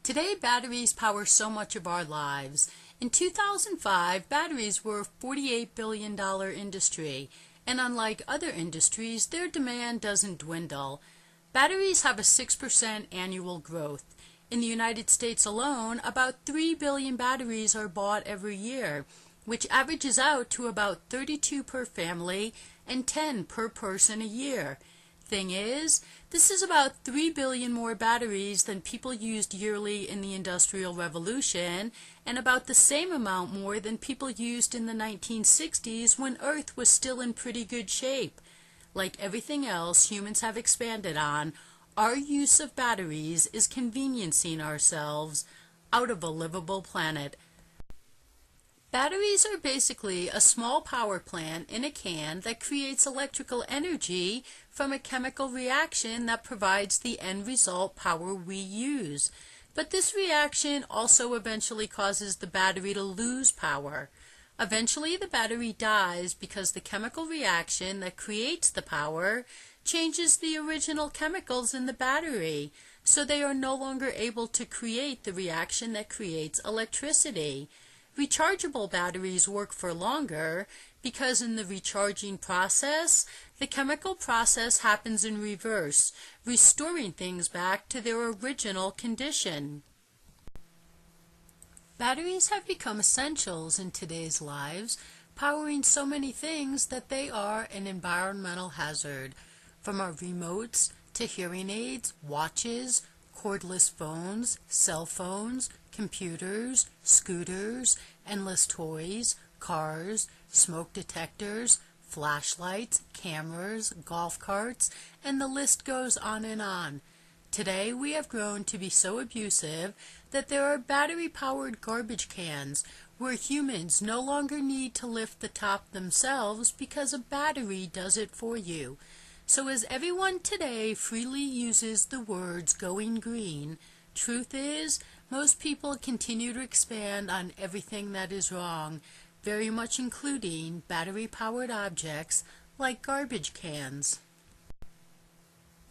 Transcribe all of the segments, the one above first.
Today, batteries power so much of our lives. In 2005, batteries were a $48 billion industry, and unlike other industries, their demand doesn't dwindle. Batteries have a 6% annual growth. In the United States alone, about 3 billion batteries are bought every year, which averages out to about 32 per family and 10 per person a year. Thing is, this is about 3 billion more batteries than people used yearly in the Industrial Revolution, and about the same amount more than people used in the 1960s when Earth was still in pretty good shape. Like everything else humans have expanded on, our use of batteries is conveniencing ourselves out of a livable planet. Batteries are basically a small power plant in a can that creates electrical energy from a chemical reaction that provides the end result power we use. But this reaction also eventually causes the battery to lose power. Eventually the battery dies because the chemical reaction that creates the power changes the original chemicals in the battery, so they are no longer able to create the reaction that creates electricity. Rechargeable batteries work for longer because in the recharging process, the chemical process happens in reverse, restoring things back to their original condition. Batteries have become essentials in today's lives, powering so many things that they are an environmental hazard. From our remotes to hearing aids, watches, cordless phones, cell phones, computers, scooters, endless toys, cars, smoke detectors, flashlights, cameras, golf carts, and the list goes on and on. Today we have grown to be so abusive that there are battery-powered garbage cans where humans no longer need to lift the top themselves because a battery does it for you. So as everyone today freely uses the words going green, truth is, most people continue to expand on everything that is wrong, very much including battery-powered objects like garbage cans.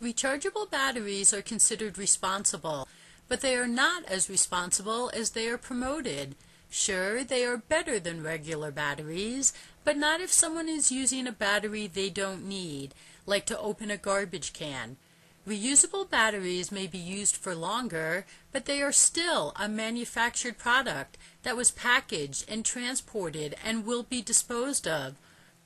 Rechargeable batteries are considered responsible, but they are not as responsible as they are promoted. Sure, they are better than regular batteries, but not if someone is using a battery they don't need, like to open a garbage can. Reusable batteries may be used for longer, but they are still a manufactured product that was packaged and transported and will be disposed of.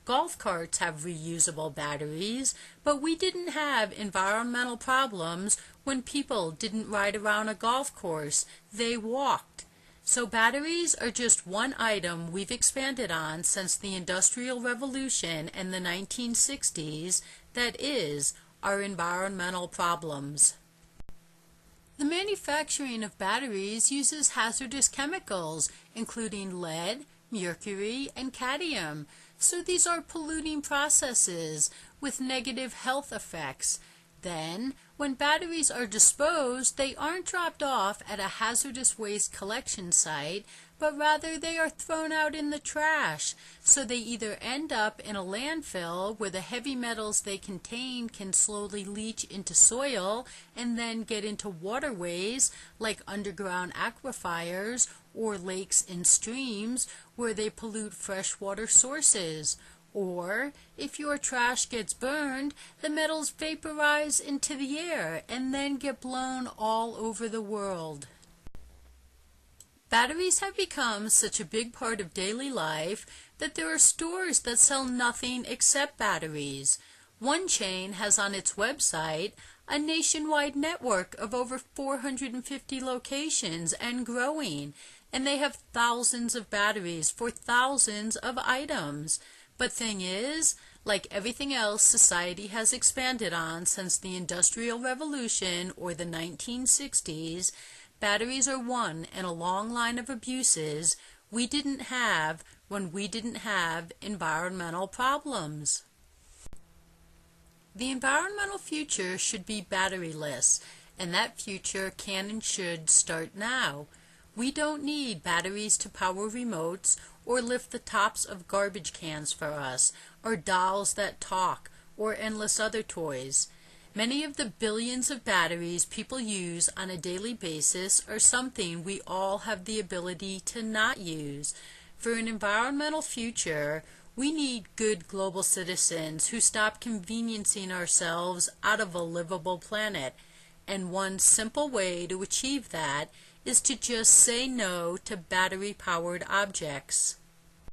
Golf carts have reusable batteries, but we didn't have environmental problems when people didn't ride around a golf course, they walked. So batteries are just one item we've expanded on since the Industrial Revolution and the 1960s, that is, our environmental problems. The manufacturing of batteries uses hazardous chemicals, including lead, mercury, and cadmium. So these are polluting processes with negative health effects. Then, when batteries are disposed, they aren't dropped off at a hazardous waste collection site, but rather they are thrown out in the trash. So they either end up in a landfill where the heavy metals they contain can slowly leach into soil and then get into waterways like underground aquifers or lakes and streams where they pollute freshwater sources. Or, if your trash gets burned, the metals vaporize into the air and then get blown all over the world. Batteries have become such a big part of daily life that there are stores that sell nothing except batteries. One chain has on its website a nationwide network of over 450 locations and growing, and they have thousands of batteries for thousands of items. But thing is, like everything else society has expanded on since the Industrial Revolution or the 1960s, batteries are one in a long line of abuses we didn't have when we didn't have environmental problems. The environmental future should be batteryless, and that future can and should start now. We don't need batteries to power remotes or lift the tops of garbage cans for us, or dolls that talk, or endless other toys. Many of the billions of batteries people use on a daily basis are something we all have the ability to not use. For an environmental future, we need good global citizens who stop conveniencing ourselves out of a livable planet. And one simple way to achieve that is to just say no to battery-powered objects.